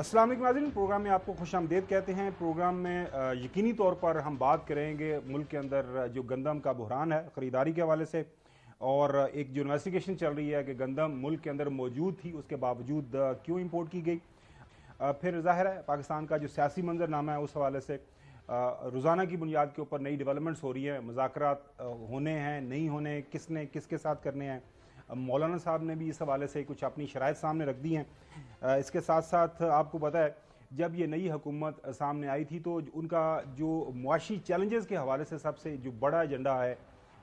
अस्सलाम वालेकुम नाज़रीन, प्रोग्राम में आपको खुश आमदीद कहते हैं। प्रोग्राम में यकीनी तौर पर हम बात करेंगे मुल्क के अंदर जो गंदम का बहरान है ख़रीदारी के हवाले से, और एक जो इन्वेस्टिगेशन चल रही है कि गंदम मुल्क के अंदर मौजूद थी उसके बावजूद क्यों इंपोर्ट की गई। फिर ज़ाहिर है पाकिस्तान का जो सियासी मंजरनामा है उस हवाले से रोज़ाना की बुनियाद के ऊपर नई डेवलपमेंट्स हो रही हैं, मुज़ाकरात होने हैं नहीं होने, किसने किसके साथ करने हैं। मौलाना साहब ने भी इस हवाले से कुछ अपनी शराइत सामने रख दी हैं। इसके साथ साथ आपको पता है जब ये नई हुकूमत सामने आई थी तो उनका जो मुआशी चैलेंजेस के हवाले से सबसे जो बड़ा एजेंडा है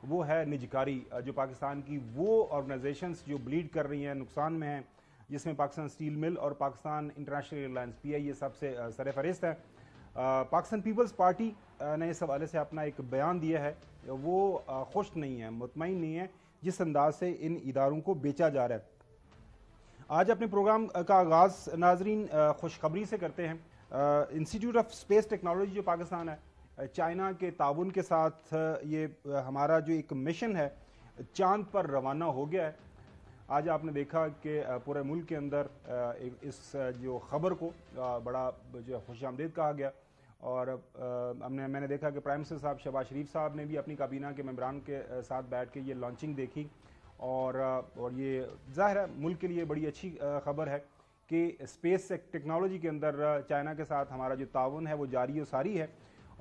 वो है निजकारी, जो पाकिस्तान की वो ऑर्गेनाइजेशंस जो ब्लीड कर रही हैं, नुकसान में हैं, जिसमें पाकिस्तान स्टील मिल और पाकिस्तान इंटरनेशनल एयरलाइंस PI ये सबसे सरफहरिस्त है। पाकिस्तान पीपल्स पार्टी ने इस हवाले से अपना एक बयान दिया है, वो खुश नहीं है, मुतमईन नहीं है जिस अंदाज से इन इदारों को बेचा जा रहा है। आज अपने प्रोग्राम का आगाज़ नाजरीन खुशखबरी से करते हैं। इंस्टीट्यूट ऑफ स्पेस टेक्नोलॉजी जो पाकिस्तान है, चाइना के ताउन के साथ ये हमारा जो एक मिशन है चांद पर रवाना हो गया है। आज आपने देखा कि पूरे मुल्क के अंदर इस जो खबर को बड़ा जो खुशामदीद कहा गया, और मैंने देखा कि प्राइम मिनिस्टर साहब शहबाज शरीफ साहब ने भी अपनी काबीना के मेंबरान के साथ बैठ के ये लॉन्चिंग देखी, और ये ज़ाहिर है मुल्क के लिए बड़ी अच्छी खबर है कि स्पेस टेक्नोलॉजी के अंदर चाइना के साथ हमारा जो ताउन है वो जारी व सारी है,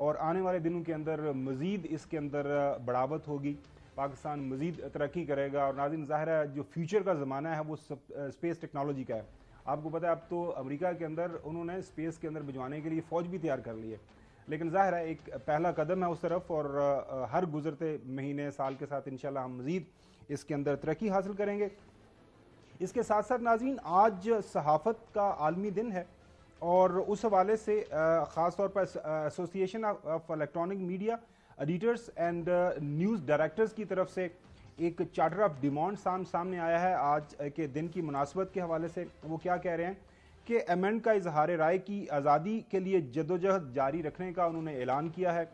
और आने वाले दिनों के अंदर मज़ीद इसके अंदर बढ़ावत होगी, पाकिस्तान मज़ीद तरक्की करेगा। और नाज़रीन ज़ाहिर है जो फ्यूचर का ज़माना है वो स्पेस टेक्नोलॉजी का है। आपको पता है अब तो अमेरिका के अंदर उन्होंने स्पेस के अंदर भिजवाने के लिए फ़ौज भी तैयार कर ली है, लेकिन ज़ाहिर है एक पहला कदम है उस तरफ, और हर गुजरते महीने साल के साथ इंशाल्लाह हम मज़ीद इसके अंदर तरक्की हासिल करेंगे। इसके साथ साथ नाज़रीन आज सहाफ़त का आलमी दिन है, और उस हवाले से ख़ास तौर पर association of electronic media editors and news directors की तरफ से एक चार्टर ऑफ डिमांड सामने आया है आज के दिन की मुनासबत के हवाले से। वो क्या कह रहे हैं कि अमेंड का इजहार राय की आज़ादी के लिए जदोजहद जारी रखने का उन्होंने ऐलान किया है।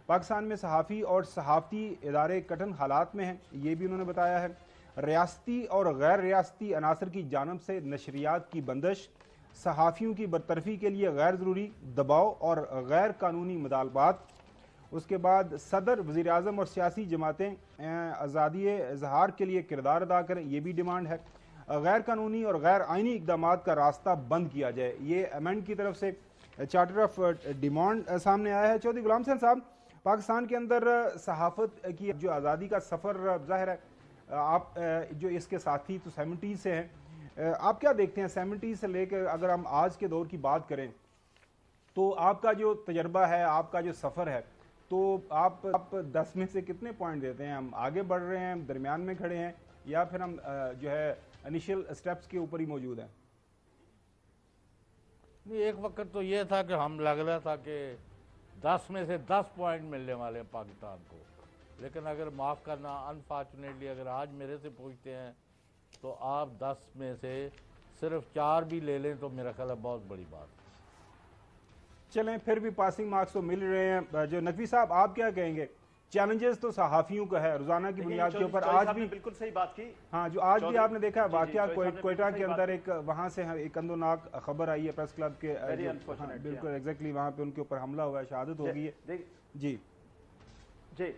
पाकिस्तान में सहाफ़ी और सहाफ़ती इदारे कठिन हालात में हैं, ये भी उन्होंने बताया है। रियासती और गैर रियासती अनासर की जानब से नशरियात की बंदिश, सहाफ़ियों की बरतरफी के लिए गैर ज़रूरी दबाव और गैर कानूनी मुतालबात, उसके बाद सदर, वज़ीर आज़म और सियासी जमातें आज़ादी इजहार के लिए किरदार अदा करें, ये भी डिमांड है। गैर कानूनी और गैर आइनी इक़दामात का रास्ता बंद किया जाए, ये अमेंड की तरफ से चार्टर ऑफ डिमांड सामने आया है। चौधरी गुलाम हुसैन साहब, पाकिस्तान के अंदर सहाफ़त की जो आज़ादी का सफ़र ज़ाहिर है आप जो इसके साथी तो 70s से हैं, आप क्या देखते हैं 70s से लेकर अगर हम आज के दौर की बात करें तो आपका जो तजर्बा है, आपका जो सफ़र है, तो आप 10 में से कितने पॉइंट देते हैं? हम आगे बढ़ रहे हैं, दरमियान में खड़े हैं, या फिर हम जो है इनिशियल स्टेप्स के ऊपर ही मौजूद हैं? नहीं, एक वक्त तो ये था कि हम लग रहा था कि 10 में से 10 पॉइंट मिलने वाले हैं पाकिस्तान को, लेकिन अगर माफ़ करना अनफॉर्चुनेटली अगर आज मेरे से पूछते हैं तो आप 10 में से सिर्फ 4 भी ले लें तो मेरा ख्याल है बहुत बड़ी बात है। चलें, फिर भी पासिंग मार्क्स तो मिल रहे हैं। जो नकवी साहब आप क्या कहेंगे? चैलेंजेस तो सहाफ़ियों का है रोजाना की बुनियाद के ऊपर, आज भी बिल्कुल सही बात की। हाँ, जो आज भी आपने देखा है वाकया कोयटा के अंदर एक वहां से एक अंदोनाक खबर आई है प्रेस क्लब के, बिल्कुल एग्जैक्टली वहां पे उनके ऊपर हमला हुआ है, शहादत हो गई है। जी जी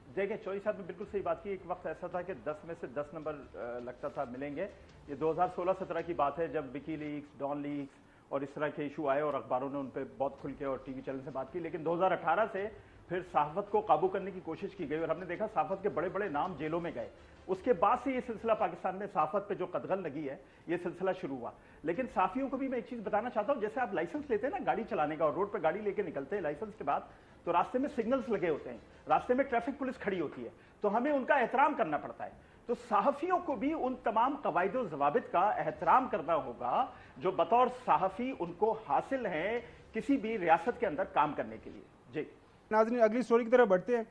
देखिए, चौधरी साहब ने बिल्कुल सही बात की। एक वक्त ऐसा था कि 10 में से 10 नंबर लगता था मिलेंगे। ये 2016-17 की बात है जब विकी लीक्स, डॉन लीक्स और इस तरह के इशू आए और अखबारों ने उन पर बहुत खुल के और टीवी चैनल से बात की। लेकिन 2018 से फिर सहाफत को काबू करने की कोशिश की गई और हमने देखा सहाफत के बड़े बड़े नाम जेलों में गए। उसके बाद से ये सिलसिला पाकिस्तान में सहाफत पे जो कदगन लगी है ये सिलसिला शुरू हुआ। लेकिन साफियों को भी मैं एक चीज बताना चाहता हूं, जैसे आप लाइसेंस लेते हैं ना गाड़ी चलाने का और रोड पर गाड़ी लेके निकलते हैं लाइसेंस के बाद, तो रास्ते में सिग्नल्स लगे होते हैं, रास्ते में ट्रैफिक पुलिस खड़ी होती है, तो हमें उनका एहतराम करना पड़ता है। तो सहाफियों को भी उन तमाम कवायद और ज़वाबित का एहतराम करना होगा जो बतौर सहाफी उनको हासिल है किसी भी रियासत के अंदर काम करने के लिए। जी नाज़रीन, अगली स्टोरी की तरफ बढ़ते हैं।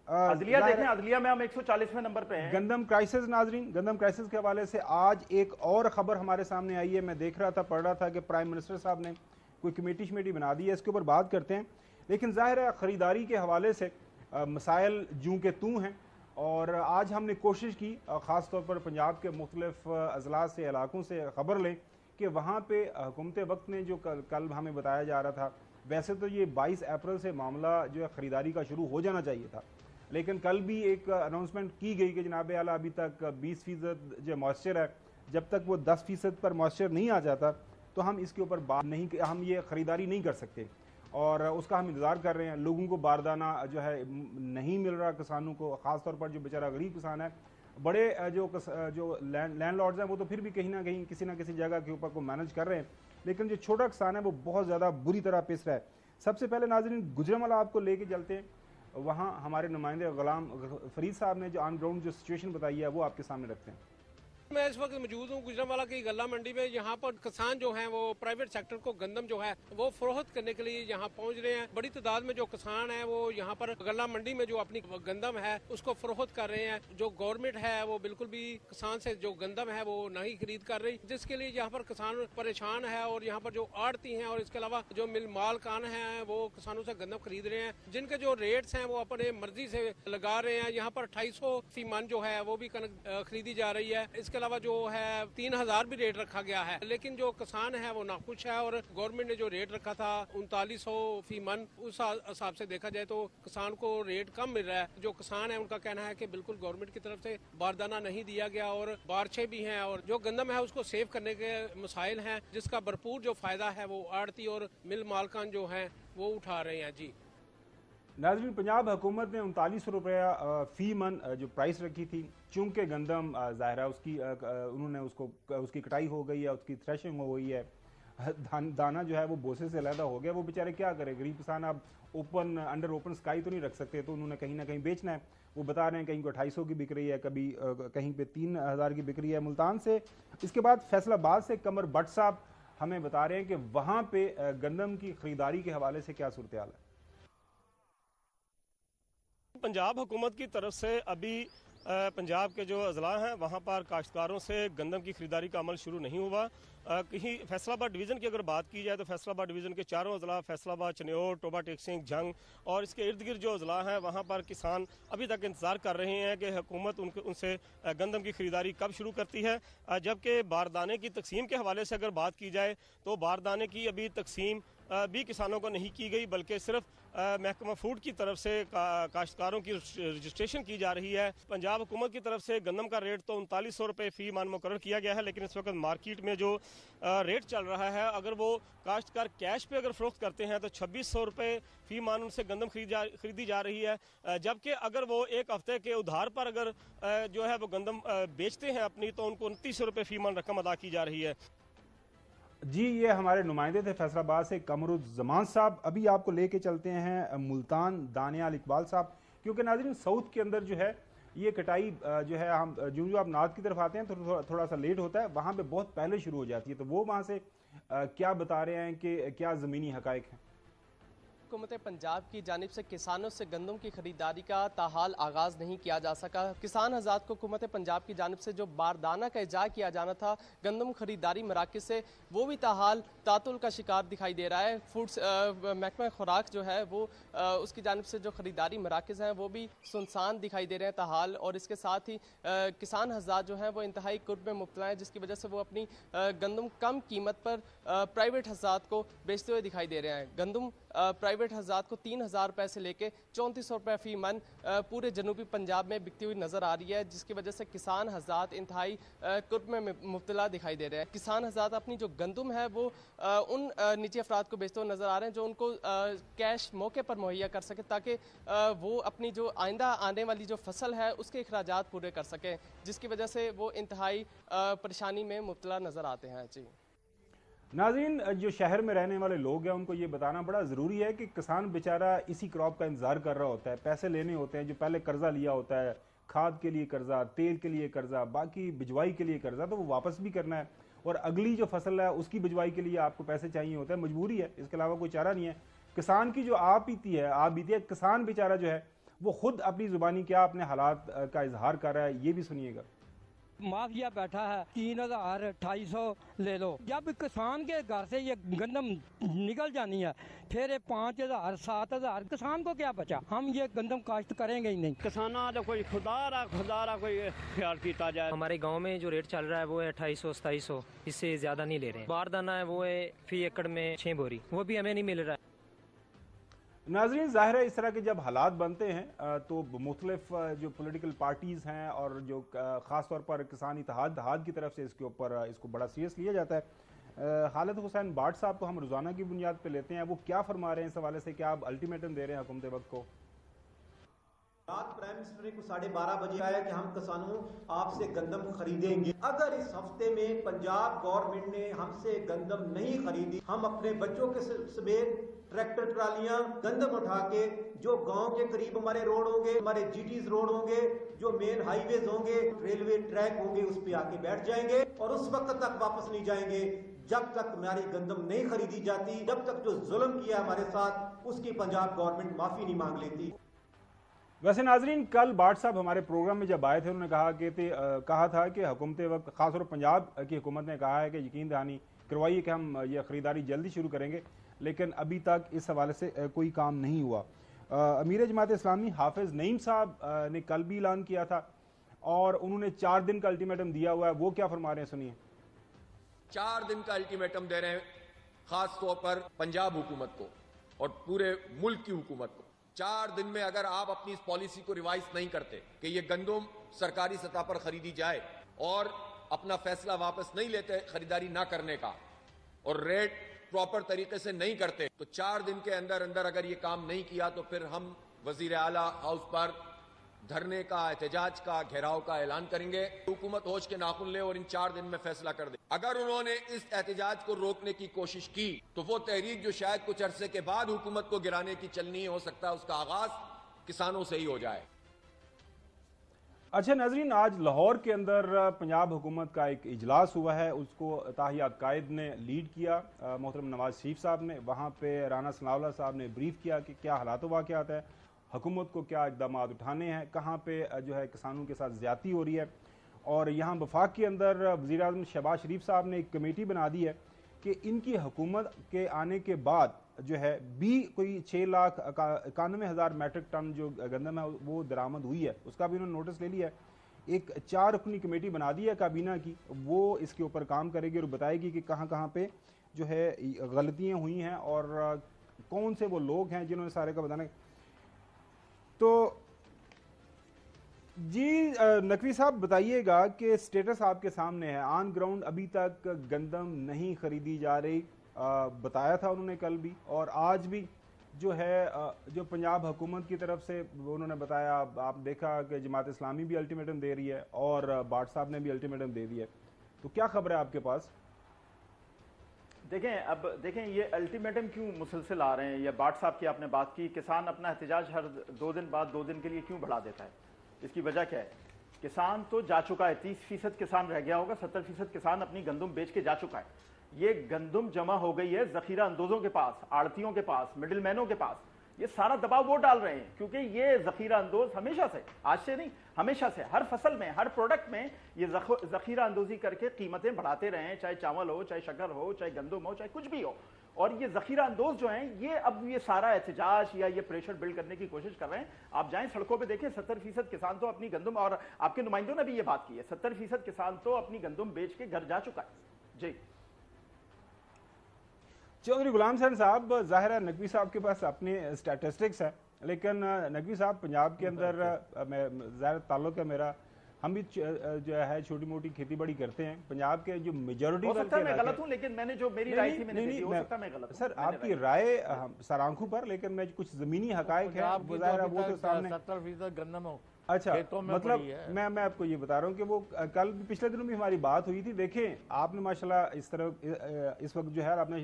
अदलिया देखें, अदलिया में हम 140वें नंबर पे हैं। गंदम क्राइसिस नाज़रीन, गंदम क्राइसिस के हवाले से आज एक और खबर हमारे सामने आई है। मैं देख रहा था, पढ़ रहा था कि प्राइम मिनिस्टर साहब ने कोई कमेटी बना दी है, इसके ऊपर बात करते हैं। लेकिन जाहिर है ख़रीदारी के हवाले से मसाइल जूं के तूं हैं, और आज हमने कोशिश की ख़ास तौर पर पंजाब के मुख्तलिफ अजला से, इलाकों से खबर लें کہ وہاں پہ حکومت وقت نے جو کل ہمیں بتایا جا رہا تھا، ویسے تو یہ 22 اپریل سے معاملہ جو ہے خریداری کا شروع ہو جانا چاہیے تھا، لیکن کل بھی ایک اناؤنسمنٹ کی گئی کہ جناب اعلیٰ ابھی تک 20% جو موئسچر ہے، جب تک وہ 10% پر موئسچر نہیں آ جاتا تو ہم اس کے اوپر بات نہیں، ہم یہ خریداری نہیں کر سکتے، اور اس کا ہم انتظار کر رہے ہیں۔ لوگوں کو باردانہ جو ہے نہیں مل رہا، کسانوں کو، خاص طور پر جو بیچارہ غریب کسان ہے، بڑے جو لینڈ لارڈز ہیں وہ تو پھر بھی کہیں نہ کہیں کسی نہ کسی جگہ کے اوپر کو مینج کر رہے ہیں، لیکن جو چھوٹا کسان ہے وہ بہت زیادہ بری طرح پس رہا ہے۔ سب سے پہلے ناظرین گجرانوالہ آپ کو لے کے چلتے ہیں، وہاں ہمارے نمائندے غلام فرید صاحب نے جو آن گراؤنڈ جو سچویشن بتائی ہے وہ آپ کے سامنے رکھتے ہیں۔ میں اس وقت موجود ہوں گجرانوالہ کی غلہ منڈی میں۔ یہاں پر کسان جو ہیں وہ پرائیویٹ سیکٹر کو گندم جو ہے وہ فروخت کرنے کے لیے یہاں پہنچ رہے ہیں۔ بڑی تعداد میں جو کسان ہیں وہ یہاں پر غلہ منڈی میں جو اپنی گندم ہے اس کو فروخت کر رہے ہیں۔ جو گورنمنٹ ہے وہ بالکل بھی کسان سے جو گندم ہے وہ نہیں خرید کر رہی، جس کے لیے یہاں پر کسان پریشان ہے، اور یہاں پر جو آڑتی ہیں اور اس کے علاوہ جو مل مالکان ہیں وہ کسانوں سے گندم خرید رہے ہیں، جن کے جو ریٹس ہیں وہ اپنے مرضی سے لگا رہے ہیں۔ یہاں پر 250 فی من جو ہے وہ بھی کنک خریدی جا رہی ہے۔ اس کے علاوہ جو ہے 3000 بھی ریٹ رکھا گیا ہے، لیکن جو کسان ہے وہ ناخوش ہے، اور گورنمنٹ نے جو ریٹ رکھا تھا 3900 فی من، اس حساب سے دیکھا جائے تو کسان کو ریٹ کم مل رہا ہے۔ جو کسان ہے ان کا کہنا ہے کہ بالکل گورنمنٹ کی طرف سے باردانہ نہیں دیا گیا، اور بارشیں بھی ہیں، اور جو گندم ہے اس کو سیو کرنے کے مسائل ہیں، جس کا بھرپور جو فائدہ ہے وہ آڑتی اور مل مالکان جو ہیں وہ اٹھا رہے ہیں۔ جی ناظرین، پنجاب حکومت نے 3900 روپیہ فی من جو پرائس رکھی تھی، چونکہ گندم ظاہرہ اس کی انہوں نے اس کی کٹائی ہو گئی ہے، اس کی تھریشنگ ہو گئی ہے، دانہ جو ہے وہ بوسے سے علیحدہ ہو گیا، وہ بیچارے کیا کرے؟ غریب کسان اب انڈر اوپن سکائی تو نہیں رکھ سکتے، تو انہوں نے کہیں نہ کہیں بیچنا ہے۔ وہ بتا رہے ہیں کہیں کو 250 کی بک رہی ہے، کبھی کہیں پہ 3000 کی بک رہی ہے ملتان سے۔ اس کے بعد فیصل آباد سے قمر بٹ صاحب ہمیں بتا رہے ہیں کہ وہاں پہ گندم کی خریداری کے حوالے سے کیا صورتحال ہے۔ پنجاب حکومت کی طرف سے ابھی پنجاب کے جو اضلاع ہیں وہاں پر کاشتکاروں سے گندم کی خریداری کا عمل شروع نہیں ہوا۔ کہیں فیصل آباد ڈویژن کی اگر بات کی جائے تو فیصل آباد ڈویژن کے چاروں اضلاع، فیصل آباد، چنیور، ٹوبہ ٹیک سنگھ، جھنگ اور اس کے ارد گرد جو اضلاع ہیں وہاں پر کسان ابھی تک انتظار کر رہے ہیں کہ حکومت ان سے گندم کی خریداری کب شروع کرتی ہے۔ جبکہ باردانے کی تقسیم کے حوالے سے اگر بات کی جائے تو باردانے کی ابھی تقسیم بھی کسانوں کو نہیں کی گئی، بلکہ صرف محکمہ فوڈ کی طرف سے کاشتکاروں کی رجسٹریشن کی جا رہی ہے۔ پنجاب حکومت کی طرف سے گندم کا ریٹ تو 3900 روپے فی من مقرر کیا گیا ہے، لیکن اس وقت مارکیٹ میں جو ریٹ چل رہا ہے، اگر وہ کاشتکار کیش پہ اگر فروخت کرتے ہیں تو 2600 روپے فی من ان سے گندم خریدی جا رہی ہے، جبکہ اگر وہ ایک ہفتے کے ادھار پر اگر جو ہے وہ گندم بیچتے ہیں اپنی، تو ان کو 2900 روپے فی من رقم ادا کی جا رہی ہے۔ جی، یہ ہمارے نمائندے تھے فیصل آباد سے قمر الزمان صاحب۔ ابھی آپ کو لے کے چلتے ہیں ملتان، دانیال اقبال صاحب، کیونکہ ناظرین ساؤتھ کے اندر جو ہے یہ کٹائی جو ہے ہم جو آپ نارتھ کی طرف آتے ہیں تو تھوڑا سا لیٹ ہوتا ہے، وہاں پہ بہت پہلے شروع ہو جاتی ہے، تو وہ وہاں سے کیا بتا رہے ہیں کہ کیا زمینی حقائق ہیں؟ حکومت پنجاب کی جانب سے کسانوں سے گندم کی خریداری کا تاحال آغاز نہیں کیا جا سکا۔ کسان حضرات کو حکومت پنجاب کی جانب سے جو باردانہ کا اجرا کیا جانا تھا گندم خریداری مراکز سے، وہ بھی تاحال تعطل کا شکار دکھائی دے رہا ہے۔ محکمہ خوراک جو ہے وہ اس کی جانب سے جو خریداری مراکز ہیں وہ بھی سنسان دکھائی دے رہے ہیں تاحال، اور اس کے ساتھ ہی کسان حضرات جو ہیں وہ انتہائی کرب میں مبتلا ہیں، جس کی وجہ سے وہ اپنی گندم کم قیمت پر پرائیویٹ حضرات کو بیچتے ہوئے دکھائی دے رہے ہیں۔ گندم پرائیویٹ حضرات کو 3000 روپے سے لے کے 3400 روپے فی من پورے جنوبی پنجاب میں بکتی ہوئی نظر آ رہی ہے، جس کی وجہ سے کسان حضرات انتہائی کرب میں مبتلا دکھائی دے رہے ہیں۔ کسان حضرات اپنی جو گندم ہے وہ ان نجی افراد کو بیچتے ہوئے نظر آ رہے ہیں جو ان کو کیش موقع پر مہیا کر سکے، تاکہ وہ اپنی جو آئندہ آنے والی جو فصل ہے اس کے اخراجات پورے کر سکیں، جس کی وجہ سے وہ انتہائی پریشانی میں مبتلا نظر آتے ہیں۔ جی ناظرین، جو شہر میں رہنے والے لوگ ہیں ان کو یہ بتانا بڑا ضروری ہے کہ کسان بیچارہ اسی کراپ کا انتظار کر رہا ہوتا ہے، پیسے لینے ہوتے ہیں، جو پہلے قرضہ لیا ہوتا ہے، کھاد کے لیے قرضہ، تیل کے لیے قرضہ، باقی بجوائی کے لیے قرضہ، تو وہ واپس بھی کرنا ہے، اور اگلی جو فصل ہے اس کی بجوائی کے لیے آپ کو پیسے چاہیے ہوتا ہے، مجبوری ہے، اس کے علاوہ کوئی چارہ نہیں ہے۔ کسان کی جو آپ بیتی ہے، کسان بیچارہ جو ہے وہ خود اپنی زبانی کیا اپنے حالات کا اظہار کر رہا ہے، یہ بھی سنیے گا۔ माफिया बैठा है 3000 2800 ले लो। जब किसान के घर से ये गंदम निकल जानी है फिर 5000 7000 किसान को क्या बचा? हम ये गंदम काश्त करेंगे ही नहीं। किसाना तो कोई खुदारा कोई ख्याल किया जाए। हमारे गांव में जो रेट चल रहा है वो है 2800-2700, इससे ज्यादा नहीं ले रहे हैं। बारदाना है वो है फी एकड़ में 6 बोरी, वो भी हमें नहीं मिल रहा है। नाजरीन, ज़ाहिर है इस तरह के जब हालात बनते हैं तो मुख्तलिफ जो पॉलिटिकल पार्टीज़ हैं और जो ख़ास तौर पर किसान इत्तेहाद की तरफ से इसको बड़ा सीरियस लिया जाता है। खालिद हुसैन बाट साहब को हम रोज़ाना की बुनियाद पर लेते हैं, वो क्या फरमा रहे हैं इस हवाले से? क्या आप अल्टीमेटम दे रहे हैं हुकूमत वक्त को? रात प्राइम मिनिस्टर ने 12:30 बजे आया कि हम किसानों आपसे गंदम खरीदेंगे। अगर इस हफ्ते में पंजाब गवर्नमेंट ने हमसे गंदम नहीं खरीदी, हम अपने बच्चों के समेत ट्रैक्टर ट्रालियां गंदम उठा के जो गांव के करीब हमारे रोड होंगे, हमारे जीटीज रोड होंगे, जो मेन हाईवेज होंगे, रेलवे ट्रैक होंगे, उस पे आके बैठ जाएंगे और उस वक्त तक वापस नहीं जाएंगे जब तक हमारी गंदम नहीं खरीदी जाती, जब तक जो जुल्म किया हमारे साथ उसकी पंजाब गवर्नमेंट माफी नहीं मांग लेती। वैसे नाजरीन, कल बाट साहब हमारे प्रोग्राम में जब आए थे उन्होंने कहा था कि हुकूमत वक्त खासतौर पर पंजाब की हुकूमत ने कहा है कि यकीन दहानी करवाइए कि हम ये ख़रीदारी जल्दी शुरू करेंगे, लेकिन अभी तक इस हवाले से कोई काम नहीं हुआ। अमीर जमात इस्लामी हाफिज नईम साहब ने कल भी ऐलान किया था और उन्होंने 4 दिन का अल्टीमेटम दिया हुआ है, वो क्या फरमा रहे हैं सुनिए। 4 दिन का अल्टीमेटम दे रहे हैं खास तौर पर पंजाब हुकूमत को और पूरे मुल्क की हुकूमत को। 4 दिन में अगर आप अपनी इस पॉलिसी को रिवाइज नहीं करते कि ये गंदम सरकारी सतह पर खरीदी जाए और अपना फैसला वापस नहीं लेते खरीदारी ना करने का और रेट प्रॉपर तरीके से नहीं करते, तो 4 दिन के अंदर अंदर अगर ये काम नहीं किया तो फिर हम वजीर आला हाउस पर धरने का, एहतजाज का, घेराव का ऐलान करेंगे। हुकूमत होश के नाखून ले और इन 4 दिन में फैसला कर दे। अगर उन्होंने इस एहतजाज को रोकने की कोशिश की तो वो तहरीक जो शायद कुछ अरसे के बाद हुकूमत को गिराने की चलनी हो सकता है, उसका आगाज किसानों से ही हो जाए। अच्छा नाजरीन, आज लाहौर के अंदर पंजाब हुकूमत का एक इजलास हुआ है, उसको ताहियात कायद ने लीड किया, मोहतरम नवाज शरीफ साहब ने। वहाँ पे राना सनाउल्लाह साहब ने ब्रीफ किया कि क्या हालात वाक़यात है, हुकूमत को क्या इक़दाम उठाने हैं, कहाँ पे जो है किसानों के साथ ज़्यादती हो रही है। और यहाँ वफाक के अंदर वज़ीर आज़म शहबाज शरीफ साहब ने एक कमेटी बना दी है कि इनकी हुकूमत के आने के बाद जो है कोई 6,91,000 मैट्रिक टन जो गंदम है वो दरामद हुई है, उसका भी उन्होंने नोटिस ले लिया है। एक 4 रुकनी कमेटी बना दी है काबीना की, वो इसके ऊपर काम करेगी और बताएगी कि कहाँ कहाँ पे जो है गलतियाँ हुई हैं और कौन से वो लोग हैं जिन्होंने सारे का बताना। तो जी नकवी साहब बताइएगा कि स्टेटस आपके सामने है, ऑन ग्राउंड अभी तक गंदम नहीं खरीदी जा रही, बताया था उन्होंने कल भी और आज भी जो है जो पंजाब हुकूमत की तरफ से उन्होंने बताया। आप देखा कि जमात इस्लामी भी अल्टीमेटम दे रही है और बाट साहब ने भी अल्टीमेटम दे दिया है, तो क्या खबर है आपके पास? देखें ये अल्टीमेटम क्यों मुसलसल आ रहे हैं, या बाट साहब की आपने बात की, किसान अपना एहतजाज हर 2 दिन बाद 2 दिन के लिए क्यों बढ़ा देता है, इसकी वजह क्या है? किसान तो जा चुका है, 30% किसान रह गया होगा, 70% किसान अपनी गंदम बेच के जा चुका है। ये गंदम जमा हो गई है जखीरा अंदोजों के पास, आड़तियों के पास, मिडिल मैनों के पास। ये सारा दबाव वो डाल रहे हैं क्योंकि ये जखीरा अंदोज हमेशा से, आज से नहीं, हमेशा से हर फसल में, हर प्रोडक्ट में ये जखीरा अंदोजी करके कीमतें बढ़ाते रहे हैं, चाहे चावल हो, चाहे शक्कर हो, चाहे गंदम हो, चाहे कुछ भी हो। और ये जखीरा अंदोज जो हैं ये अब ये सारा एहतजाज या ये प्रेशर बिल्ड करने की कोशिश कर रहे हैं। आप जाएं सड़कों पे देखें, 70% किसान तो अपनी गंदम, और आपके नुमाइंदों ने भी ये बात की है, 70% किसान तो अपनी गंदम बेच के घर जा चुका है। जी चौधरी गुलाम हुसैन साहब, ज़ाहिर है नकवी साहब के पास अपने स्टैटिस्टिक्स है, लेकिन नकवी साहब पंजाब के अंदर ज़ाहिर ताल्लुक है मेरा, हम भी जो है छोटी मोटी खेती बाड़ी करते हैं। पंजाब के जो मेजॉरिटी, हो सकता है मैं गलत हूं, लेकिन मैंने जो मेरी राय थी मैंने दी, हो सकता है मैं गलत हूं। सर आपकी राय सर आंखों पर, लेकिन मैं कुछ जमीनी हकायक है वो तो सामने 70% गन्नम हो। अच्छा, मतलब मैं आपको ये बता रहा हूँ कि वो कल पिछले दिनों भी हमारी बात हुई थी। देखें आपने माशाल्लाह इस तरह इस वक्त जो है आपने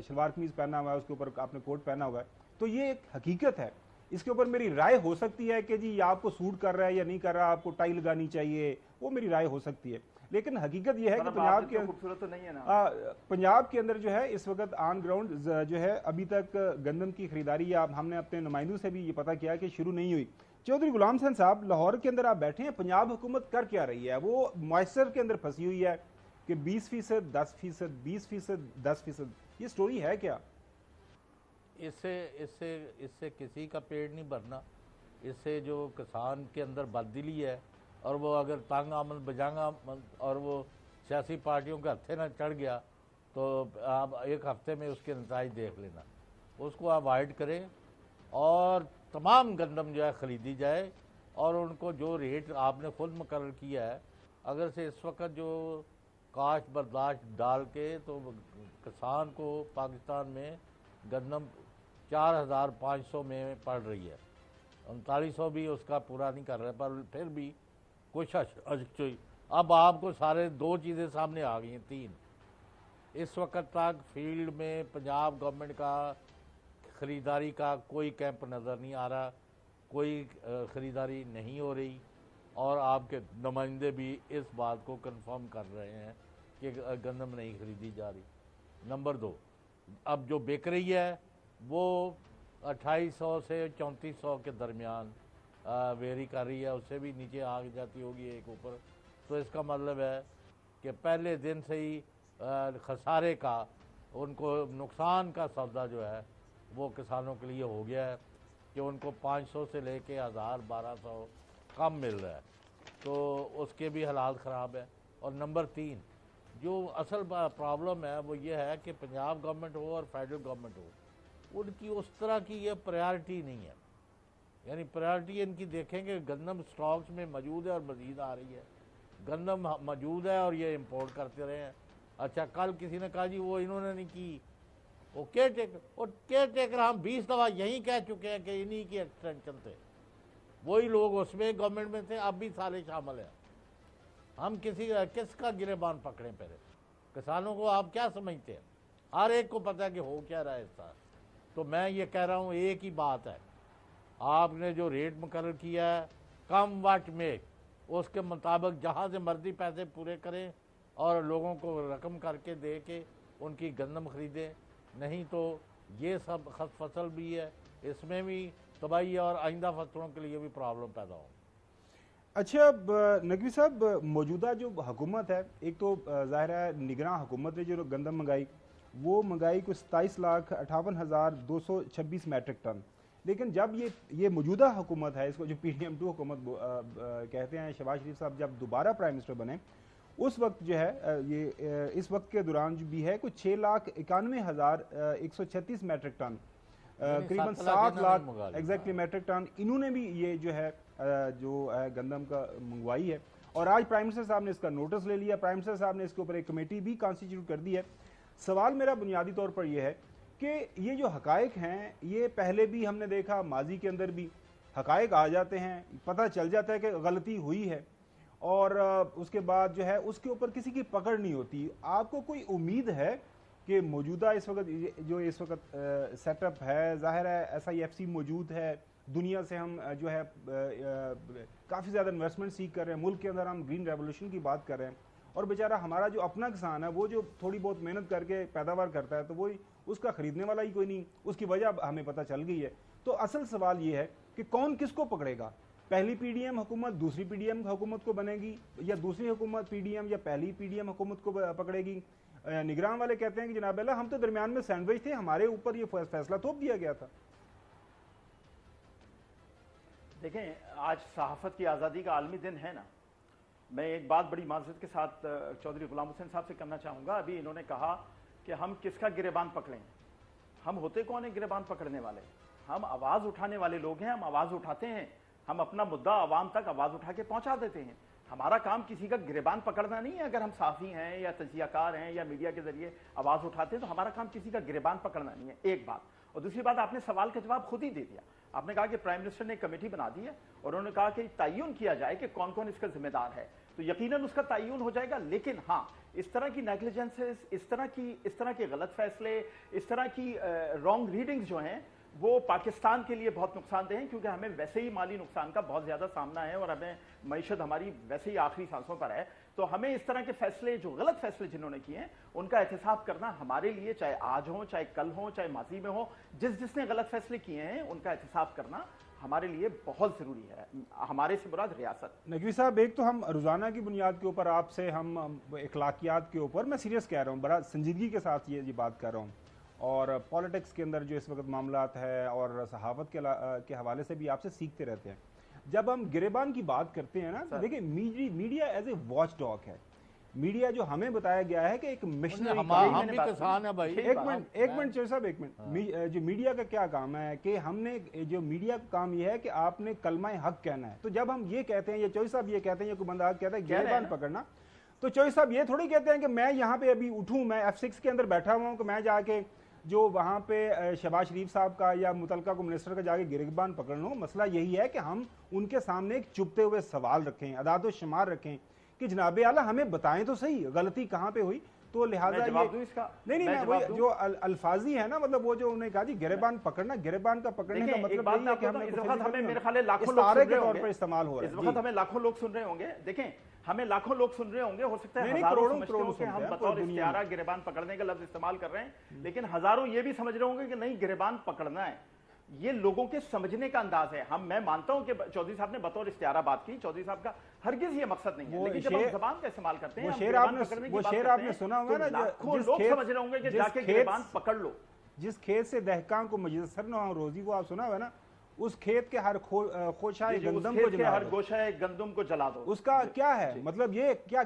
शलवार कमीज पहना हुआ है, उसके ऊपर आपने कोट पहना हुआ है, तो ये एक हकीकत है। इसके ऊपर मेरी राय हो सकती है कि जी ये आपको सूट कर रहा है या नहीं कर रहा, आपको टाई लगानी चाहिए, वो मेरी राय हो सकती है। लेकिन हकीकत यह है कि पंजाब के खूबसूरत तो नहीं है ना, पंजाब के अंदर जो है इस वक्त ऑन ग्राउंड जो है अभी तक गंदम की खरीदारी, या हमने अपने नुमाइंदों से भी ये पता किया कि शुरू नहीं हुई। चौधरी गुलाम हसन साहब, लाहौर के अंदर आप बैठे हैं, पंजाब हुकूमत कर क्या रही है? वो मॉइस्चर के अंदर फंसी हुई है कि 20%, 10%, 20%, 10%, ये स्टोरी है क्या? इससे इससे इससे किसी का पेट नहीं भरना। इससे जो किसान के अंदर बददिली है और वो अगर तंग आमद बजांगा और वो सियासी पार्टियों के हत्थे ना चढ़ गया तो आप एक हफ्ते में उसके नतीजे देख लेना। उसको अवॉइड करें और तमाम गंदम जो है ख़रीदी जाए और उनको जो रेट आपने खुद मुकर्रर किया है, अगर से इस वक्त जो काश बर्दाश्त डाल के तो किसान को पाकिस्तान में गंदम 4,500 में पड़ रही है, 3900 भी उसका पूरा नहीं कर रहा है, पर फिर भी कुछ अच्छी। अब आपको सारे दो चीज़ें सामने आ गई हैं, तीन। इस वक्त तक फील्ड में पंजाब गवर्नमेंट का ख़रीदारी का कोई कैंप नज़र नहीं आ रहा, कोई ख़रीदारी नहीं हो रही और आपके नुमाइंदे भी इस बात को कंफर्म कर रहे हैं कि गंदम नहीं ख़रीदी जा रही। नंबर 2, अब जो बिक रही है वो 2800 से 3400 के दरमियान वेरी कर रही है, उससे भी नीचे आ जाती होगी एक ऊपर। तो इसका मतलब है कि पहले दिन से ही खसारे का, उनको नुकसान का सौदा जो है वो किसानों के लिए हो गया है कि उनको 500 से लेके 1000, 1200 कम मिल रहा है, तो उसके भी हालात ख़राब है। और नंबर 3, जो असल प्रॉब्लम है वो ये है कि पंजाब गवर्नमेंट हो और फेडरल गवर्नमेंट हो, उनकी उस तरह की ये प्रायोरिटी नहीं है। यानी प्रायोरिटी इनकी देखेंगे गंदम स्टॉक्स में मौजूद है और मज़ीद आ रही है, गंदम मौजूद है और ये इंपोर्ट करते रहे हैं। अच्छा, कल किसी ने कहा जी वो इन्होंने नहीं की, वो केयर टेकर, और केयर टेकर हम 20 दफ़ा यहीं कह चुके हैं कि इन्हीं की एक्सटेंशन थे, वही लोग उसमें गवर्नमेंट में थे, अब भी सारे शामिल हैं। हम किसका गिरेबान पकड़ें? पहले किसानों को आप क्या समझते हैं? हर एक को पता है कि हो क्या रहा है इसका। तो मैं ये कह रहा हूँ, एक ही बात है, आपने जो रेट मुकर्रर किया है कम वाट में, उसके मुताबिक जहाँ से मर्जी पैसे पूरे करें और लोगों को रकम करके दे के उनकी गंदम ख़रीदें, नहीं तो ये सब फसल भी है, इसमें भी तबाही है और आइंदा फसलों के लिए भी प्रॉब्लम पैदा हो। अच्छा नकवी साहब, मौजूदा जो हुकूमत है, एक तो ज़ाहिर है निगरान हुकूमत ने जो गंदम मंगाई वो मंगाई को 27,58,226 मैट्रिक टन, लेकिन जब ये मौजूदा हुकूमत है, इसको जो PDM2 हुकूमत कहते हैं, शहबाज शरीफ साहब जब दोबारा प्राइम मिनिस्टर बने उस वक्त जो है ये इस वक्त के दौरान जो भी है कुछ 6,91,136 मैट्रिक टन, करीबन 7 लाख एग्जैक्टली मैट्रिक टन इन्होंने भी ये जो है गंदम का मंगवाई है। और आज प्राइम मिनिस्टर साहब ने इसका नोटिस ले लिया, प्राइम मिनिस्टर साहब ने इसके ऊपर एक कमेटी भी कॉन्स्टिट्यूट कर दी है। सवाल मेरा बुनियादी तौर पर यह है कि ये जो हकायक हैं ये पहले भी हमने देखा, माजी के अंदर भी हकायक आ जाते हैं, पता चल जाता है कि गलती हुई है और उसके बाद जो है उसके ऊपर किसी की पकड़ नहीं होती। आपको कोई उम्मीद है कि मौजूदा इस वक्त सेटअप है, ज़ाहिर है SIFC मौजूद है, दुनिया से हम जो है काफ़ी ज़्यादा इन्वेस्टमेंट सीख कर रहे हैं, मुल्क के अंदर हम ग्रीन रेवोल्यूशन की बात कर रहे हैं और बेचारा हमारा जो अपना किसान है वो जो थोड़ी बहुत मेहनत करके पैदावार करता है तो वो उसका ख़रीदने वाला ही कोई नहीं, उसकी वजह हमें पता चल गई है। तो असल सवाल ये है कि कौन किसको पकड़ेगा? पहली PDM हुकूमत दूसरी PDM हुकूमत को बनेगी या दूसरी हुकूमत PDM या पहली PDM हुकूमत को पकड़ेगी? निगरान वाले कहते हैं कि जनाब अल्लाह हम तो दरमियान में सैंडविच थे, हमारे ऊपर ये फैसला थोप दिया गया था। देखें, आज सहाफत की आज़ादी का आलमी दिन है ना। मैं एक बात बड़ी माजरत के साथ चौधरी गुलाम हुसैन साहब से करना चाहूँगा। अभी इन्होंने कहा कि हम किसका गिरेबान पकड़ें। हम होते कौन है गिरेबान पकड़ने वाले? हम आवाज़ उठाने वाले लोग हैं, हम आवाज़ उठाते हैं, हम अपना मुद्दा आवाम तक आवाज़ उठा के पहुँचा देते हैं। हमारा काम किसी का गिरेबान पकड़ना नहीं है। अगर हम साफ़ी हैं या तजियाकार हैं या मीडिया के जरिए आवाज़ उठाते हैं तो हमारा काम किसी का गिरेबान पकड़ना नहीं है, एक बात। और दूसरी बात, आपने सवाल का जवाब खुद ही दे दिया। आपने कहा कि प्राइम मिनिस्टर ने एक कमेटी बना दी है और उन्होंने कहा कि तयन किया जाए कि कौन कौन इसका जिम्मेदार है, तो यकीनन उसका तयन हो जाएगा। लेकिन हाँ, इस तरह की नेग्लिजेंसेस, इस तरह के गलत फैसले, इस तरह की रॉन्ग रीडिंग्स जो हैं वो पाकिस्तान के लिए बहुत नुकसानदेह हैं, क्योंकि हमें वैसे ही माली नुकसान का बहुत ज़्यादा सामना है और हमें मईशत हमारी वैसे ही आखिरी सांसों पर है। تو ہمیں اس طرح کے فیصلے، جو غلط فیصلے جنہوں نے کیے ہیں، ان کا احتساب کرنا ہمارے لیے، چاہے آج ہو، چاہے کل ہو، چاہے ماضی میں ہو، جس نے غلط فیصلے کیے ہیں ان کا احتساب کرنا ہمارے لیے بہت ضروری ہے. ہمارے سے مراد ریاست. نقوی صاحب، ایک تو ہم روزانہ کی بنیاد کے اوپر آپ سے ہم اخلاقیات کے اوپر، میں سیریس کہہ رہا ہوں، بڑا سنجیدگی کے ساتھ یہ بات کر رہا ہوں، اور پالیٹکس کے اندر جو اس وقت معاملات ہے اور صحافت کے حوالے سے بھی آپ سے سیکھتے رہتے ہیں. جب ہم گریبان کی بات کرتے ہیں نا، دیکھیں media as a watch dog ہے. میڈیا جو ہمیں بتایا گیا ہے کہ ایک مشنری، ہم بھی کسان ہیں بھائی. ایک منٹ چوہدری صاحب، ایک منٹ. جو میڈیا کا کیا کام ہے کہ ہم نے، جو میڈیا کا کام یہ ہے کہ آپ نے کلمہ حق کہنا ہے. تو جب ہم یہ کہتے ہیں، یا چوہدری صاحب یہ کہتے ہیں، یا کوئی بندہ کہتا ہے گریبان پکڑنا، تو چوہدری صاحب یہ تھوڑی کہتے ہیں کہ میں یہاں پہ ابھی اٹھوں، میں F6 کے اندر بیٹھا ہوا ہوں کہ میں جا کے جو وہاں پہ شہباز شریف صاحب کا یا متعلقہ کو منسٹر کا جا کے گریبان پکڑ لوں. مسئلہ یہی ہے کہ ہم ان کے سامنے ایک چپتے ہوئے سوال رکھیں، اعداد و شمار رکھیں کہ جناب اعلیٰ ہمیں بتائیں تو صحیح غلطی کہاں پہ ہوئی. تو لہٰذا نہیں میں جو الفاظی ہے نا، مطلب وہ جو انہوں نے کہا جی گریبان پکڑنا، گریبان کا پکڑنے کا مطلب یہی ہے کہ ہمیں میرے خیال ہے لاکھوں لوگ استعمال ہو رہا ہے. اس وقت ہمیں لاکھوں لوگ سن رہے ہوں گے. دیکھیں ہمیں لاکھوں لوگ سن رہے ہوں گے، ہو سکتا ہے ہزاروں سمجھتے ہوں کہ ہم بطور استعارہ گریبان پکڑنے کا لفظ استعمال کر رہے ہیں، لیکن ہزاروں یہ بھی سمجھ رہے ہوں گے کہ نہیں، گریبان پکڑنا ہے. یہ لوگوں کے سمجھنے کا انداز ہے. میں مانتا ہوں کہ چودھری صاحب نے بطور استعارہ بات کی، چودھری صاحب کا ہرگز یہ مقصد نہیں ہے، لیکن جب ہم زبان کا استعمال کرتے ہیں، وہ شعر آپ نے سنا ہوگا نا، لاکھوں لوگ سمجھ رہے ہوں گے کہ جا کے گریبان پکڑ لو. جس کھیت سے دہقان کو میسر نہ ہو روزی، وہ آپ سنا ہوا نا، اس کھیت کے ہر خوشائے گندم کو جلا دو، ہر گوشہ گندم کو جلا دو. اس کا کیا ہے مطلب؟ یہ کیا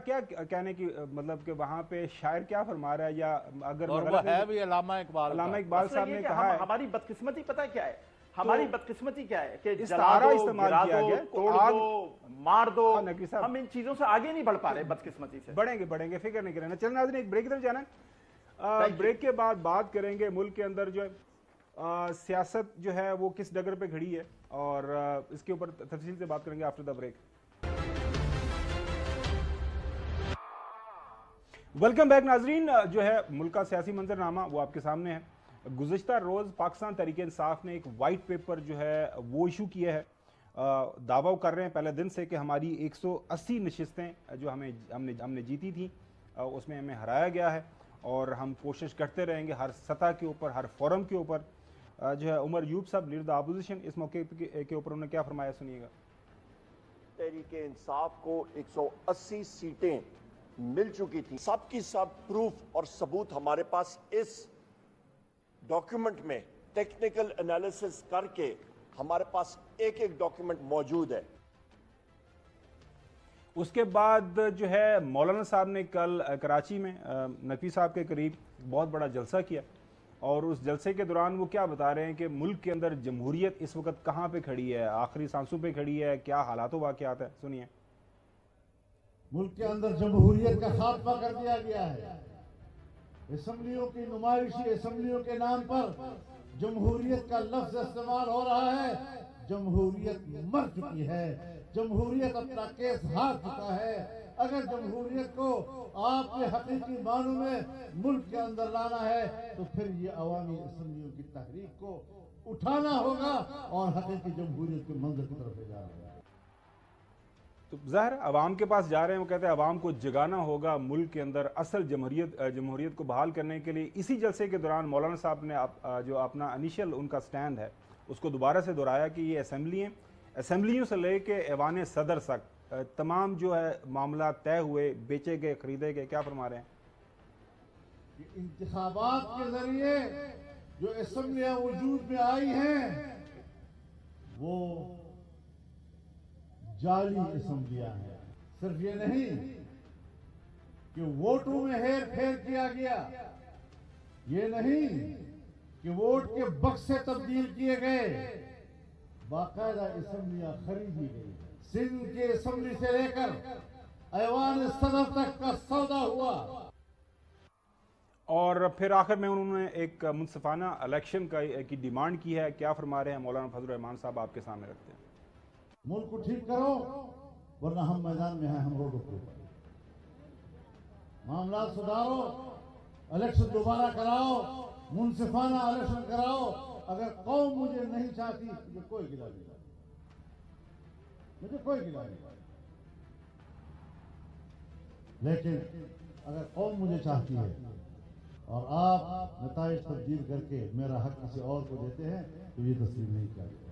کہنے کی مطلب کہ وہاں پہ شاعر کیا فرما رہا ہے؟ یا اگر وہ ہے بھی علامہ اقبال صاحب نے کہا ہے. ہماری بدقسمتی پتہ کیا ہے؟ ہماری بدقسمتی کیا ہے کہ استعارہ استعمال کیا گیا، توڑ دو، مار دو. ہم ان چیزوں سے آگے نہیں بڑھ پا رہے. بدقسمتی سے بڑھیں گے، فکر نہیں کرنا. چلنا ناظرین، ایک بریک کی طرف جانا ہے. بریک کے بعد بات کریں گے ملک کے اندر جو ہے سیاست جو ہے وہ کس ڈگر پہ کھڑی ہے، اور اس کے اوپر تفصیل سے بات کریں گے after the break. Welcome back ناظرین. جو ہے ملک کا سیاسی منظرنامہ وہ آپ کے سامنے ہے. گزشتہ روز پاکستان تحریک انصاف نے ایک وائٹ پیپر جو ہے وہ ایشو کیا ہے. دعویٰ کر رہے ہیں پہلے دن سے کہ ہماری 180 نشستیں جو ہم نے جیتی تھیں اس میں ہمیں ہرایا گیا ہے، اور ہم کوشش کرتے رہیں گے ہر سطح کے اوپر، ہر فورم کے اوپر. جو ہے عمر ایوب صاحب لیڈر دا اپوزیشن اس موقع کے اوپر انہوں نے کیا فرمایا، سنیے گا. تحریک انصاف کو 180 سیٹیں مل چکی تھی. سب کی سب پروف اور ثبوت ہمارے پاس اس ڈاکیومنٹ میں ٹیکنیکل انالیسس کر کے ہمارے پاس ایک ڈاکیومنٹ موجود ہے. اس کے بعد جو ہے مولانا صاحب نے کل کراچی میں نقوی صاحب کے قریب بہت بڑا جلسہ کیا، اور اس جلسے کے دوران وہ کیا بتا رہے ہیں کہ ملک کے اندر جمہوریت اس وقت کہاں پہ کھڑی ہے، آخری سانسوں پہ کھڑی ہے، کیا حالات و واقعات ہیں، سنیے. ملک کے اندر جمہوریت کا خاتمہ کر دیا گیا ہے. اسمبلیوں کی نمائشی اسمبلیوں کے نام پر جمہوریت کا لفظ استعمال ہو رہا ہے. جمہوریت مر چکی ہے، جمہوریت اپنا کیس ہار چکا ہے. اگر جمہوریت کو آپ کے حقیقی معنوں میں ملک کے اندر لانا ہے تو پھر یہ عوامی اسمبلیوں کی تحریک کو اٹھانا ہوگا اور حقیقی جمہوریت کے منظر کی طرف لے جانا ہوگا. تو ظاہر عوام کے پاس جا رہے ہیں، وہ کہتے ہیں عوام کو جگانا ہوگا ملک کے اندر اصل جمہوریت کو بحال کرنے کے لیے. اسی جلسے کے دوران مولانا صاحب نے جو اپنا انیشل ان کا سٹینڈ ہے اس کو دوبارہ سے دہرایا کہ یہ اسمبلیوں سے لے کے ایوان صدر تک تمام جو ہے معاملات طے ہوئے، بیچے گئے، خریدے گئے. کیا فرما رہے ہیں؟ انتخابات کے ذریعے جو اسمبلیاں وجود میں آئی ہیں وہ جعلی اسمبلیاں ہیں. صرف یہ نہیں کہ ووٹوں میں ہیر پھیر کیا گیا، یہ نہیں کہ ووٹ کے بکسے تبدیل کیے گئے، باقاعدہ اسمبلیاں خریدی گئی. سندھ کے اسمبلی سے لے کر ایوان صدر تک کا سودا ہوا. اور پھر آخر میں انہوں نے ایک منصفانہ الیکشن کی ڈیمانڈ کی ہے. کیا فرما رہے ہیں مولانا فضل الرحمان صاحب، آپ کے سامنے رکھتے ہیں. ملک کو ٹھیک کرو ورنہ ہم میدان میں ہیں، ہم روڈوں پر. معاملات سدھارو، الیکشن دوبارہ کراؤ، منصفانہ الیکشن کراؤ. اگر قوم مجھے نہیں چاہتی مجھے کوئی گلا نہیں، مجھے کوئی گلا نہیں. लेकिन अगर कौम मुझे चाहती है और आप नताइज तब्दील करके मेरा हक किसी और को देते हैं तो ये तस्लीम नहीं किया जाएगा।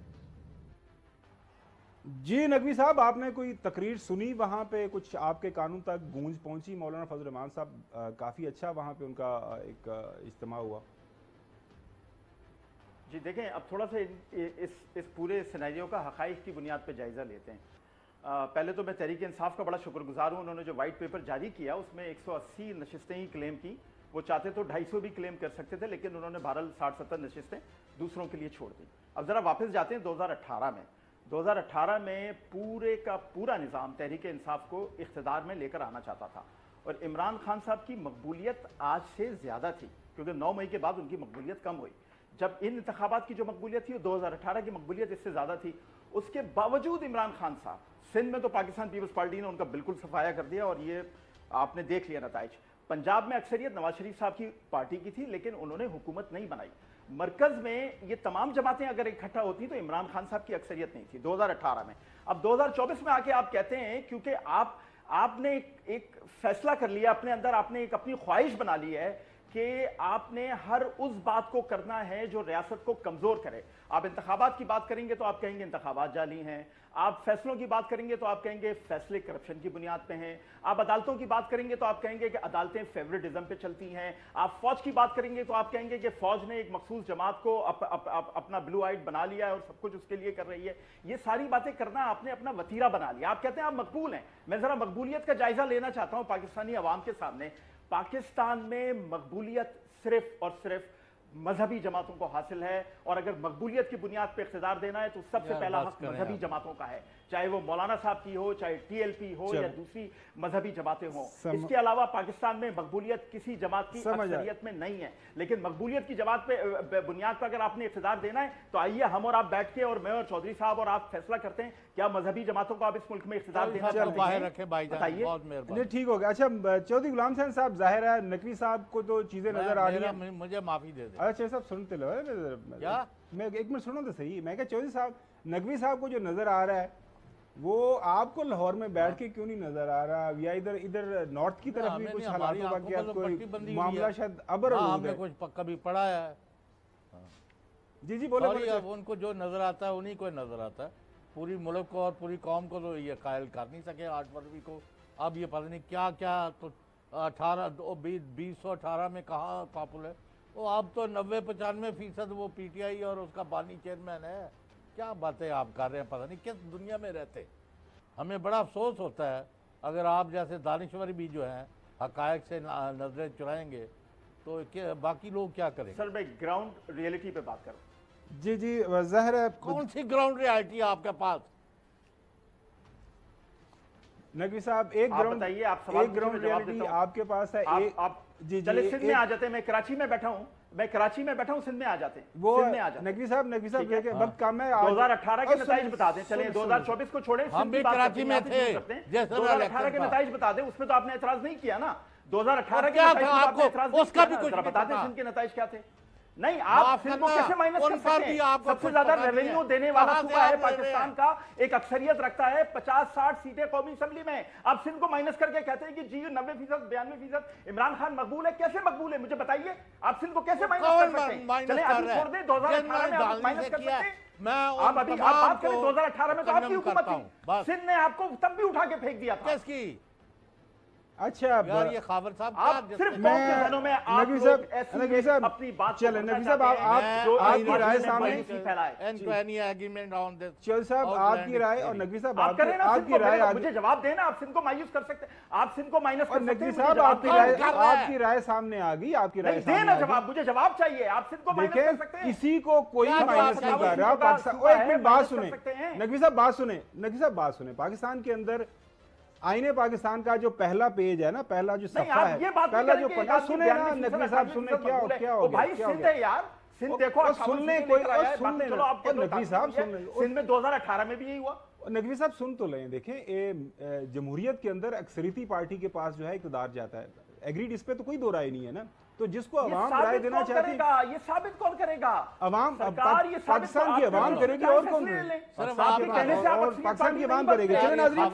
जी नकवी साहब, आपने कोई तकरीर सुनी वहाँ पे, कुछ आपके कानून तक गूंज पहुंची? मौलाना फजल रहमान साहब काफ़ी अच्छा वहाँ पे उनका एक इज्तिमा हुआ। जी देखें, अब थोड़ा सा इस पूरे सिनेरियो का हक़ाइक़ की बुनियाद पे जायज़ा लेते हैं। पहले तो मैं तहरीक इंसाफ का बड़ा शुक्रगुजार हूँ, उन्होंने जो वाइट पेपर जारी किया उसमें 180 नशिस्तें ही क्लेम की। वो चाहते तो 250 भी क्लेम कर सकते थे, लेकिन उन्होंने बहरहाल 60-70 नशिस्तें दूसरों के लिए छोड़ दी। अब ज़रा वापस जाते हैं 2018 में। 2018 में पूरे का पूरा निज़ाम तहरीक इंसाफ को इख्तिदार में लेकर आना चाहता था, और इमरान खान साहब की मकबूलियत आज से ज़्यादा थी, क्योंकि 9 मई के बाद उनकी मकबूलियत कम हुई। जब इन इंतखाबात की जो मकबूलियत थी वो 2018 की मकबूलियत इससे ज़्यादा थी। उसके बावजूद इमरान खान साहब, सिंध में तो पाकिस्तान पीपल्स पार्टी ने उनका बिल्कुल सफाया कर दिया, और ये आपने देख लिया नताइज। पंजाब में अक्सरियत नवाज शरीफ साहब की पार्टी की थी, लेकिन उन्होंने हुकूमत नहीं बनाई। मरकज में ये तमाम जमातें अगर इकट्ठा होती तो इमरान खान साहब की अक्सरियत नहीं थी 2018 में। अब 2024 में आके आप कहते हैं, क्योंकि आपने एक फैसला कर लिया अपने अंदर, आपने एक अपनी ख्वाहिश बना ली है कि आपने हर उस बात को करना है जो रियासत को कमजोर करे। आप इंतखाबात की बात करेंगे तो आप कहेंगे इंतखाबात जाली हैं, आप फैसलों की बात करेंगे तो आप कहेंगे फैसले करप्शन की बुनियाद पे हैं, आप अदालतों की बात करेंगे तो आप कहेंगे कि अदालतें फेवरेटिज्म पे चलती हैं, आप फौज की बात करेंगे तो आप कहेंगे कि फौज ने एक मखसूस जमात को अपना ब्लू आइट बना लिया है और सब कुछ उसके लिए कर रही है। ये सारी बातें करना आपने अपना वतीरा बना लिया। आप कहते हैं आप मकबूल हैं। मैं जरा मकबूलियत का जायजा लेना चाहता हूं पाकिस्तानी अवाम के सामने। पाकिस्तान में मकबूलियत सिर्फ और सिर्फ मजहबी जमातों को हासिल है, और अगर मकबूलियत की बुनियाद पर इख्तिदार देना है तो सबसे पहला हक मजहबी जमातों का है, चाहे वो मौलाना साहब की हो, चाहे TLP हो, या दूसरी मजहबी जमातें हों। इसके अलावा पाकिस्तान में मकबूलियत किसी जमात की अक्सरियत में नहीं है, लेकिन मकबूलियत की जमात पे बुनियाद पर अगर आपने इख्तिदार देना है तो आइए हम और आप बैठ के, और मैं और चौधरी साहब और आप फैसला करते हैं क्या मजहबी जमातों को आप इस मुल्क में इख्तिदार देना चाहते हैं, बताइए। ठीक हो गया। अच्छा चौधरी गुलाम हुसैन साहब, जाहिर है नकवी साहब को तो चीजें नजर आ रही है, मुझे माफी दे दे। अच्छा साहब सुनते लो, मैं एक मिनट सुनो तो सही। मैं क्या चौधरी साहब, नकवी साहब को जो नजर आ रहा है वो आपको लाहौर में बैठ के क्यों नहीं नजर आ रहा, या इधर नॉर्थ की तरफ भी कुछ हालातों का क्या कोई मामला शायद अबर हमने कुछ कभी पढ़ा है? जी बोले। अब उनको जो नजर आता है उन्हीं को नजर आता है, पूरी मुल्क को और पूरी कौम को तो ये कायल कर नहीं सके 8 फरवरी को। अब ये पता नहीं क्या क्या तो 2018 में कहाँ पॉपुलर, वो अब तो 90-95% वो PTI और उसका बानी चेयरमैन है। क्या बातें आप कर रहे हैं, पता नहीं किस दुनिया में रहते। हमें बड़ा अफसोस होता है अगर आप जैसे दानिश्वर भी जो हैं हकायक से नजरें चुराएंगे तो बाकी लोग क्या करेंगे। सर मैं ग्राउंड रियलिटी पे बात करूं। जी ज़ाहिर है। कौन सी ग्राउंड रियलिटी आपके पास? नकवी साहब एक ग्राउंड रियलिटी आपके पास है। आप चले सिंध में आ जाते हैं, मैं कराची में बैठा हूं, सिंध में आ जाते हैं। वो नकवी साहब वक्त कम है। 2018 के नताइज बता दें, चले 2024 को छोड़े, हम भी कराची में थे। 2018 के नताइज बता दें, उसमें तो आपने एतराज नहीं किया ना। 2018 के नताइज उसका भी कुछ बता दें, सिंध के नताइज क्या थे। नहीं, आप सिंध को कैसे माइनस कर सकते हैं? सबसे ज्यादा रेवेन्यू देने वाला सूबा है पाकिस्तान का, एक अक्सरियत रखता है, 50-60 सीटें कौमी असेंबली में। आप सिंध को माइनस करके कहते हैं कि जी 90%, 92% इमरान खान मकबूल है। कैसे मकबूल है, मुझे बताइए। आप सिंध को कैसे माइनस कर सकते हैं? चले अभी छोड़ दें, 2018 में आप माइनस कर सकते हैं। आप अभी आप बात करें 2018 में तो आपकी हुकूमत थी, सिंध ने आपको तब भी उठा के फेंक दिया था। किसकी? अच्छा यार ये खावर साहब आप सिर्फ नकवी साहब अपनी बात चले। नकवी साहब आपकी राय सामने, चल साहब आपकी राय, और नकवी साहब आपकी राय, मुझे जवाब देना। आप सिंध को मायूस कर सकते, आप सिंध को माइनस कर सकते। नकवी साहब आपकी राय सामने आ गई, आपकी राय देना जवाब, मुझे जवाब चाहिए। आप सिंध को माइनस कर सकते हैं, किसी को कोई माइनस नहीं कर रहा। पाकिस्तान, एक मिनट बात सुने नकवी साहब, बात सुने। पाकिस्तान के अंदर आईने पाकिस्तान का जो पहला पेज है ना, पहला जो सफा है, पहला जो पन्ना, सुने ना नकवी साहब, सुने क्या हो गया भाई। सिंध है यार, सिंध देखो, सुनने कोई चलो आप नकवी साहब सुन, सिंध में 2018 में भी यही हुआ। नकवी साहब सुन तो लें। देखें जमहूरियत के अंदर अक्सरियती पार्टी के पास जो है इक़्तिदार जाता है, एग्रीड, इस पे तो कोई दो राय नहीं है ना। تو جس کو عوام رائے دینا چاہتی ہے یہ ثابت کون کرے گا؟ عوام پاکستان کی عوام کرے گی اور کون پاکستان کی عوام کرے گی. چلے ناظرین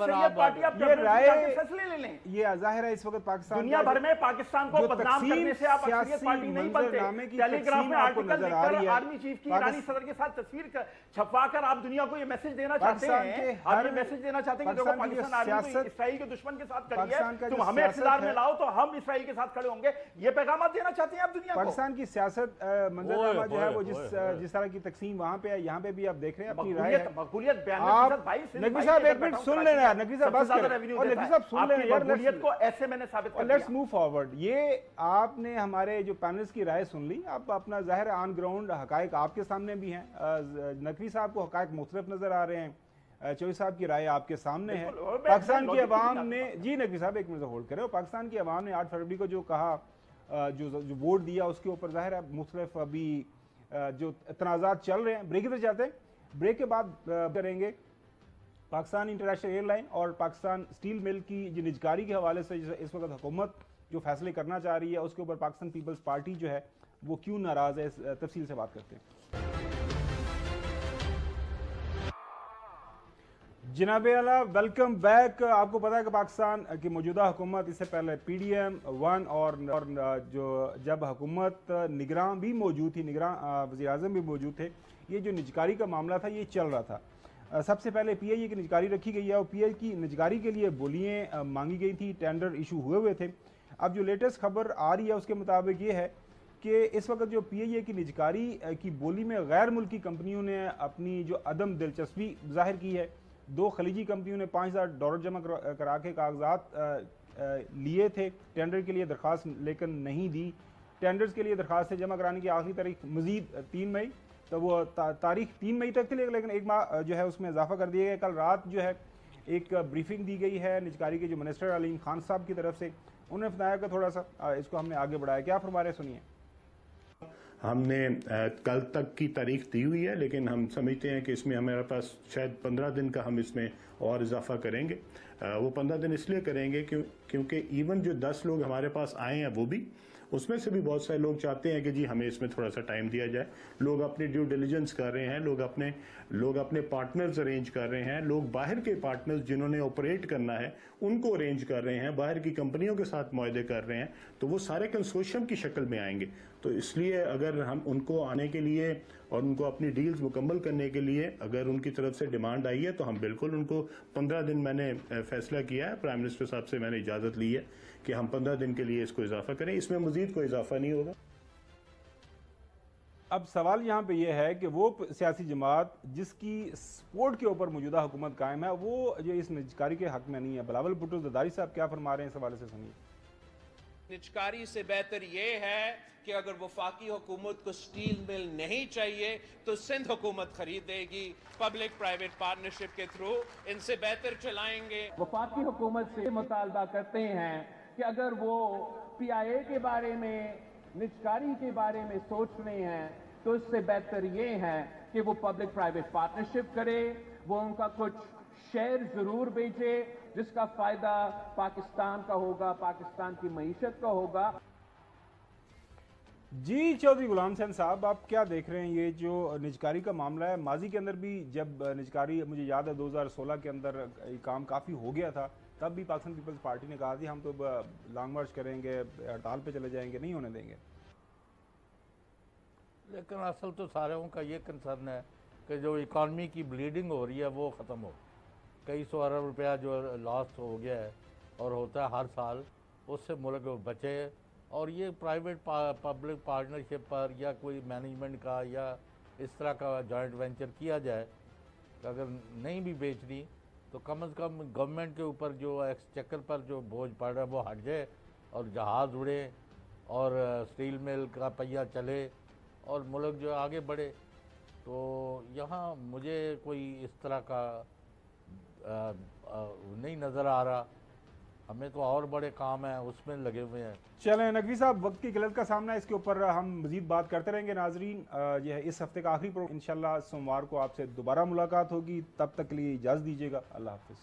یہ رائے یہ ظاہر ہے اس وقت پاکستان دنیا بھر میں پاکستان کو بدنام کرنے سے آپ اکثریت پارٹی نہیں بنتے. ٹیلی گراف میں آرٹیکل لکھ کر آرمی چیف کی ایرانی صدر کے ساتھ تصویر چھپوا کر آپ دنیا کو یہ میسج دینا چاہتے ہیں. آپ یہ میسج دینا چاہتے ہیں کہ دیکھو پاکستان آرمی اسرائیل کے دشمن کے ساتھ کھڑی ہے, تم ہمیں اقتدار میں لاؤ تو ہم اسرائیل کے ساتھ کھڑے ہوں گے. یہ پیغامات دینا چاہتے ہیں آپ دنیا کو. پاکستان کی سیاست منظرنامہ جو ہے وہ جس طرح کی تقسیم وہاں پہ ہے, یہاں پہ بھی آپ دیکھ رہے ہیں اپنی رائے ہے. مقبولیت نقوی صاحب ایک منٹ سن لینا ہے, نقوی صاحب بس کریں اور نقوی صاحب سن لینا ہے. مقبولیت کو ایسے میں نے ثابت کر دیا. Let's move forward. یہ آپ نے ہمارے جو پینلز کی رائے سن لی, اب اپنا ظاہر آن گراؤنڈ حقائق آپ کے سامنے بھی ہیں. نقوی صاحب کو حقائق مختلف نظر آ رہے ہیں, چوہی صاحب کی رائے آپ کے سامنے ہے. پاکستان کی عوام نے, جی نقوی صاحب ایک منٹ ہولڈ کرے, پاکستان کی عوام نے 8 فروری کو جو کہا, جو ووٹ دیا, اس کے اوپر ظاہر ہے مختلف ابھی جو تنازعات چل رہے ہیں. بریک ادھر جاتے ہیں, بریک کے بعد کریں گے پاکستان انٹرنیشنل ایئر لائن اور پاکستان اسٹیل مل کی جو نجکاری کے حوالے سے اس وقت حکومت جو فیصلے کرنا چاہ رہی ہے, اس کے اوپر پاکستان پیپلز پارٹی جو ہے وہ کیوں ناراض ہے, اس تفصیل سے بات کرتے ہیں. جناب اعلیٰ ویلکم بیک. آپ کو پتا ہے کہ پاکستان کی موجودہ حکومت, اس سے پہلے پی ڈی ایم 1 اور جو جب حکومت نگراں بھی موجود تھی, نگراں وزیر اعظم بھی موجود تھے, یہ جو نجکاری کا معاملہ تھا یہ چل رہا تھا. سب سے پہلے پی آئی اے کی نجکاری رکھی گئی ہے اور پی آئی کی نجکاری کے لیے بولیاں مانگی گئی تھی, ٹینڈر ایشو ہوئے تھے. اب جو لیٹسٹ خبر آ رہی ہے اس کے مطابق یہ ہے کہ اس وقت جو پی آئی اے کی نجکاری کی بولی میں غیر ملکی کمپنیوں نے اپنی جو عدم دلچسپی ظاہر کی ہے. 2 خلیجی کمپنیوں نے $5,000 جمع کرا کے کاغذات لیے تھے ٹینڈر کے لیے درخواست, لیکن نہیں دی. ٹینڈرز کے لیے درخواستیں جمع کرانے کی آخری تاریخ مزید 3 مئی, تو وہ تاریخ 3 مئی تک تھی, لیکن ایک ماہ جو ہے اس میں اضافہ کر دیا گیا. کل رات جو ہے ایک بریفنگ دی گئی ہے نجکاری کے جو منسٹر علیم خان صاحب کی طرف سے, انہوں نے بتایا کہ تھوڑا سا اس کو ہم نے آگے بڑھایا. کیا فرما رہے ہیں, سنیے. ہم نے کل تک کی تاریخ دی ہوئی ہے, لیکن ہم سمجھتے ہیں کہ اس میں ہمارے پاس شاید 15 دن کا ہم اس میں اور اضافہ کریں گے. وہ 15 دن اس لیے کریں گے کیونکہ ایون جو 10 لوگ ہمارے پاس آئے ہیں وہ بھی, اس میں سے بھی بہت سارے لوگ چاہتے ہیں کہ جی ہمیں اس میں تھوڑا سا ٹائم دیا جائے. لوگ اپنی ڈیو ڈیلیجنس کر رہے ہیں, لوگ اپنے پارٹنرز ارینج کر رہے ہیں, لوگ باہر کے پارٹنرز جنہوں نے آپریٹ کرنا ہے ان کو ارینج کر رہے ہیں, باہر کی کمپنیوں کے ساتھ معاہدے کر رہے ہیں, تو وہ سارے کنسورشیم کی شکل میں آئیں گے. تو اس لیے اگر ہم ان کو آنے کے لیے اور ان کو اپنی ڈیلز مکمل کرنے کے لیے اگر ان کی طرف سے ڈیمانڈ آئی ہے تو ہم بالکل ان کو 15 دن, میں نے فیصلہ کیا ہے, پرائم منسٹر صاحب سے میں نے اجازت لی ہے کہ ہم 15 دن کے لیے اس کو اضافہ کریں. اس میں مزید کوئی اضافہ نہیں ہوگا. اب سوال یہاں پہ یہ ہے کہ وہ سیاسی جماعت جس کی سپورٹ کے اوپر موجودہ حکومت قائم ہے وہ جو اس نجکاری کے حق میں نہیں ہے. بلاول بھٹو زرداری صاحب کیا فرما رہے ہیں اس حوالے سے, سنیے. نجکاری سے بہتر یہ ہے کہ اگر وفاقی حکومت کو سٹیل مل نہیں چاہیے تو سندھ حکومت خریدے گی, پبلک پرائیویٹ پارٹنرشپ کے تھرو ان سے بہتر چلائیں گے. وفاقی حکومت سے مطالبہ کرتے ہیں کہ اگر وہ پی آئی اے کے بارے میں, نجکاری کے بارے میں سوچ رہے ہیں تو اس سے بہتر یہ ہے کہ وہ پبلک پرائیویٹ پارٹنرشپ کرے, وہ ان کا کچھ شیئر ضرور بیچے جس کا فائدہ پاکستان کا ہوگا, پاکستان کی معیشت کا ہوگا. جی چودھری غلام حسین صاحب, آپ کیا دیکھ رہے ہیں یہ جو نجکاری کا معاملہ ہے؟ ماضی کے اندر بھی جب نجکاری, مجھے یاد ہے 2016 کے اندر کام کافی ہو گیا تھا, تب بھی پاکستان پیپلز پارٹی نے کہا تھی ہم تو لانگ مارچ کریں گے, ہڑتال پہ چلے جائیں گے, نہیں ہونے دیں گے. لیکن اصل تو ساروں کا یہ کنسرن ہے کہ جو اکانومی کی بلیڈنگ ہو رہی ہے وہ ختم ہو. کئی 100 ارب روپیہ جو لاس ہو گیا ہے اور ہوتا ہے ہر سال, اس سے ملک بچے. اور یہ پرائیویٹ پبلک پارٹنرشپ پر یا کوئی مینجمنٹ کا یا اس طرح کا جوائنٹ وینچر کیا جائے کہ اگر نہیں بھی بیچنی تو کم از کم گورنمنٹ کے اوپر جو ایکسچیکر پر جو بوجھ پڑ رہا ہے وہ ہٹ جائے اور جہاز اڑے اور سٹیل مل کا پہیہ چلے اور ملک جو آگے بڑھے. تو یہاں مجھے کوئی اس طرح کا نہیں نظر آ رہا. ہمیں تو اور بڑے کام ہیں, اس میں لگے ہوئے ہیں. چلیں نقوی صاحب, وقت کی قلت کا سامنا ہے, اس کے اوپر ہم مزید بات کرتے رہیں گے. ناظرین, یہ ہے اس ہفتے کا آخری پروگرام, انشاءاللہ سوموار کو آپ سے دوبارہ ملاقات ہوگی. تب تک کے لیے اجازت دیجیے گا. اللہ حافظ.